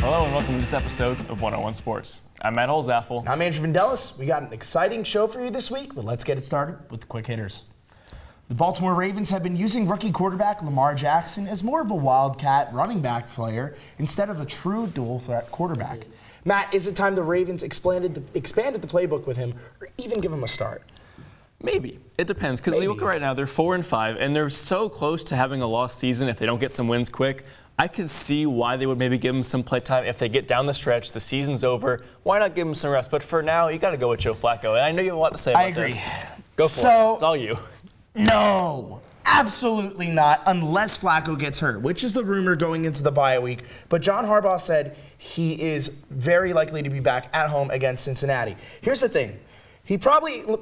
Hello and welcome to this episode of 101 Sports. I'm Matt Holzapfel. I'm Andrew Vendelis. We got an exciting show for you this week, but let's get it started with the quick hitters. The Baltimore Ravens have been using rookie quarterback Lamar Jackson as more of a wildcat running back player instead of a true dual-threat quarterback. Matt, is it time the Ravens expanded the playbook with him or even give him a start? Maybe. It depends, because you look right now, they're 4-5, and they're so close to having a lost season if they don't get some wins quick. I could see why they would maybe give him some play time if they get down the stretch, the season's over. Why not give him some rest? But for now, you got to go with Joe Flacco. And I know you have a lot to say about this. Go for it. It's all you. No, absolutely not, unless Flacco gets hurt, which is the rumor going into the bye week. But John Harbaugh said he is very likely to be back at home against Cincinnati. Here's the thing.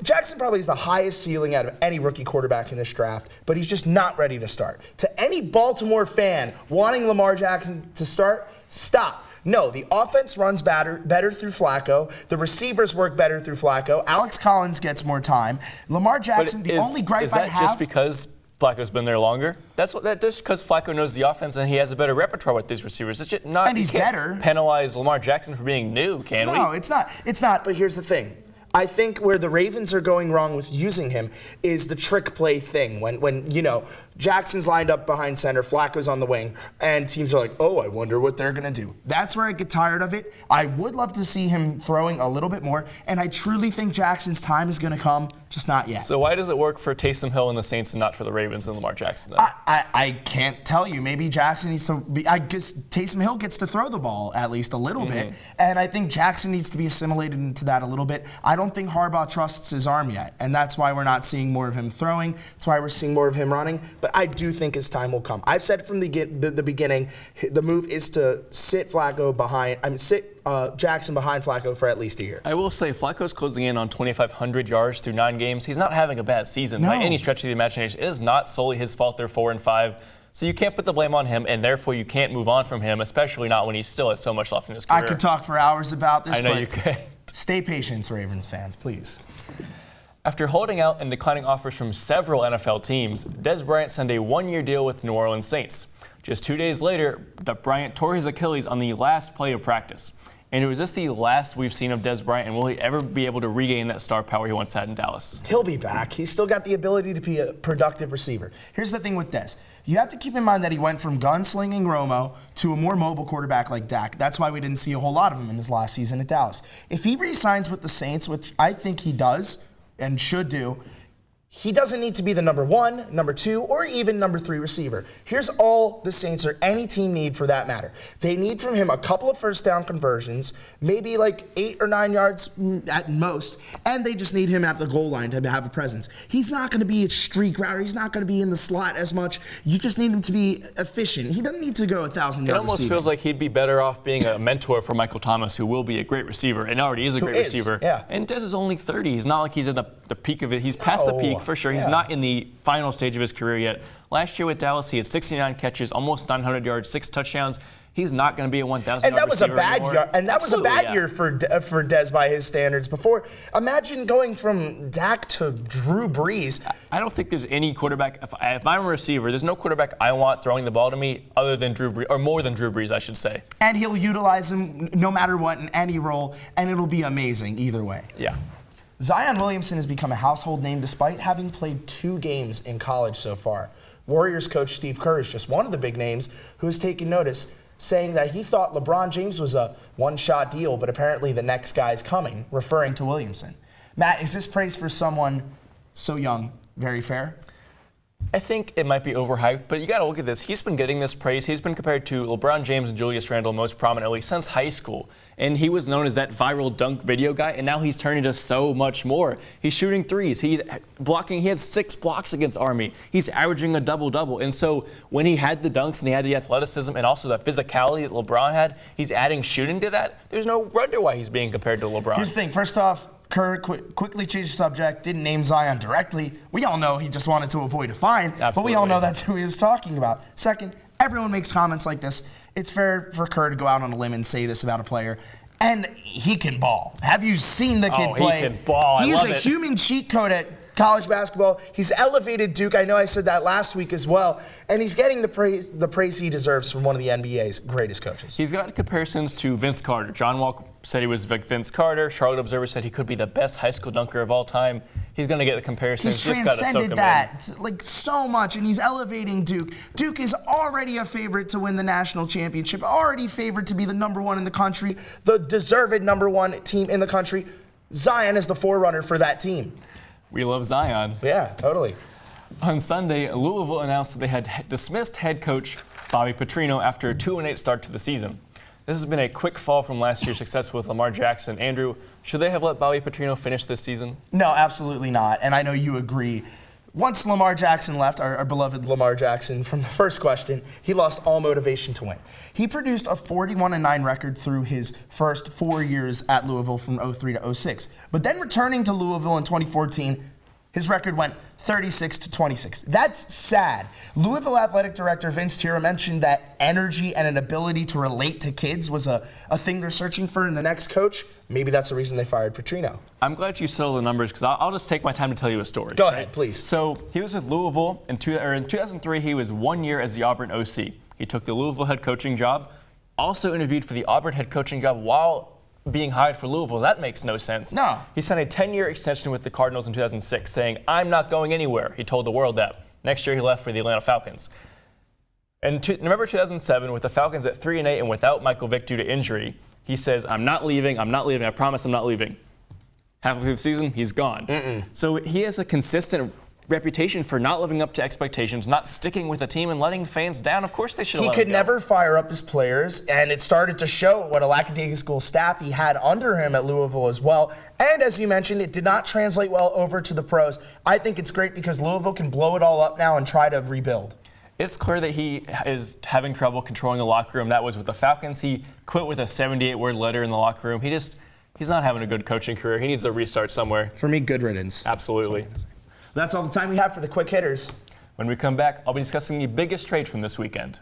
Jackson probably is the highest ceiling out of any rookie quarterback in this draft, but he's just not ready to start. To any Baltimore fan wanting Lamar Jackson to start, stop. No, the offense runs better through Flacco. The receivers work better through Flacco. Alex Collins gets more time. Lamar Jackson, only gripe is that just because Flacco's been there longer? That's just because Flacco knows the offense and he has a better repertoire with these receivers. It's just not. And he's better. Penalize Lamar Jackson for being new, can we? No, it's not. It's not. But here's the thing. I think where the Ravens are going wrong with using him is the trick play thing. When Jackson's lined up behind center, Flacco's on the wing, and teams are like, oh, I wonder what they're going to do. That's where I get tired of it. I would love to see him throwing a little bit more, and I truly think Jackson's time is going to come, just not yet. So why does it work for Taysom Hill and the Saints and not for the Ravens and Lamar Jackson then? I can't tell you. Maybe Jackson needs to be, I guess Taysom Hill gets to throw the ball at least a little bit, and I think Jackson needs to be assimilated into that a little bit. I don't think Harbaugh trusts his arm yet, and that's why we're not seeing more of him throwing. That's why we're seeing more of him running, but I do think his time will come. I've said from the beginning, the move is to sit Jackson behind Flacco for at least a year. I will say Flacco's closing in on 2,500 yards through 9 games. He's not having a bad season by any stretch of the imagination. It is not solely his fault they're 4-5. So you can't put the blame on him, and therefore you can't move on from him, especially not when he still has so much left in his career. I could talk for hours about this, I know you could. Stay patient, Ravens fans, please. After holding out and declining offers from several NFL teams, Dez Bryant signed a 1-year deal with the New Orleans Saints. Just 2 days later, Bryant tore his Achilles on the last play of practice. And was this the last we've seen of Dez Bryant, and will he ever be able to regain that star power he once had in Dallas? He'll be back. He's still got the ability to be a productive receiver. Here's the thing with Dez. You have to keep in mind that he went from gunslinging Romo to a more mobile quarterback like Dak. That's why we didn't see a whole lot of him in his last season at Dallas. If he re-signs with the Saints, which I think he does and should do, he doesn't need to be the number 1, number 2, or even number 3 receiver. Here's all the Saints or any team need for that matter. They need from him a couple of first down conversions, maybe like 8 or 9 yards at most, and they just need him at the goal line to have a presence. He's not going to be a streak router. He's not going to be in the slot as much. You just need him to be efficient. He doesn't need to go 1,000 yards. It almost feels like he'd be better off being a mentor for Michael Thomas, who will be a great receiver and already is a great receiver. Yeah. And Dez is only 30. He's not like he's in the peak of it. He's past the peak for sure. He's not in the final stage of his career yet. Last year with Dallas, he had 69 catches, almost 900 yards, 6 touchdowns. He's not going to be a 1,000 yard receiver anymore. That was a bad year for Dez by his standards. Before, imagine going from Dak to Drew Brees. I don't think there's any quarterback. If I'm a receiver, there's no quarterback I want throwing the ball to me other than Drew Brees, or more than Drew Brees, I should say. And he'll utilize him no matter what in any role, and it'll be amazing either way. Yeah. Zion Williamson has become a household name despite having played 2 games in college so far. Warriors coach Steve Kerr is just one of the big names who has taken notice, saying that he thought LeBron James was a one-shot deal, but apparently the next guy's coming, referring to Williamson. Matt, is this praise for someone so young very fair? I think it might be overhyped, but you got to look at this. He's been getting this praise. He's been compared to LeBron James and Julius Randle most prominently since high school. And he was known as that viral dunk video guy, and now he's turned into so much more. He's shooting threes. He's blocking. He had 6 blocks against Army. He's averaging a double-double. And so when he had the dunks and he had the athleticism and also the physicality that LeBron had, he's adding shooting to that. There's no wonder why he's being compared to LeBron. Here's the thing. First off, Kerr quickly changed the subject, didn't name Zion directly. We all know he just wanted to avoid a fine, but we all know that's who he was talking about. Second, everyone makes comments like this. It's fair for Kerr to go out on a limb and say this about a player. And he can ball. Have you seen the kid play? He can ball. He is a human cheat code at college basketball. He's elevated Duke. I know I said that last week as well. And he's getting the praise he deserves from one of the NBA's greatest coaches. He's got comparisons to Vince Carter. John Wall said he was Vince Carter. Charlotte Observer said he could be the best high school dunker of all time. He's going to get the comparisons. He's just got to soak transcended him that like so much, and he's elevating Duke. Duke is already a favorite to win the national championship, already favored to be the #1 in the country, the deserved #1 team in the country. Zion is the forerunner for that team. We love Zion. Yeah, totally. On Sunday, Louisville announced that they had dismissed head coach Bobby Petrino after a 2-8 start to the season. This has been a quick fall from last year's success with Lamar Jackson. Andrew, should they have let Bobby Petrino finish this season? No, absolutely not. And I know you agree. Once Lamar Jackson left, our beloved Lamar Jackson, from the first question, he lost all motivation to win. He produced a 41-9 record through his first 4 years at Louisville from 03 to 06. But then returning to Louisville in 2014, his record went 36-26. That's sad. Louisville Athletic Director Vince Tira mentioned that energy and an ability to relate to kids was a thing they're searching for in the next coach. Maybe that's the reason they fired Petrino. I'm glad you settled the numbers because I'll just take my time to tell you a story. Go ahead, please. So he was with Louisville in 2003. He was 1 year as the Auburn OC. He took the Louisville head coaching job, also interviewed for the Auburn head coaching job while being hired for Louisville. That makes no sense. No. He signed a 10-year extension with the Cardinals in 2006, saying, "I'm not going anywhere." He told the world that. Next year, he left for the Atlanta Falcons. In November 2007, with the Falcons at 3-8 and without Michael Vick due to injury, he says, I'm not leaving, I promise I'm not leaving. Halfway through the season, he's gone. So he has a consistent reputation for not living up to expectations, not sticking with a team and letting fans down. Of course they should have let him go. He could never fire up his players, and it started to show what a lackadaisical staff he had under him at Louisville as well. And as you mentioned, it did not translate well over to the pros. I think it's great because Louisville can blow it all up now and try to rebuild. It's clear that he is having trouble controlling the locker room. That was with the Falcons. He quit with a 78-word letter in the locker room. He's not having a good coaching career. He needs a restart somewhere. For me, good riddance. Absolutely. That's all the time we have for the quick hitters. When we come back, I'll be discussing the biggest trade from this weekend.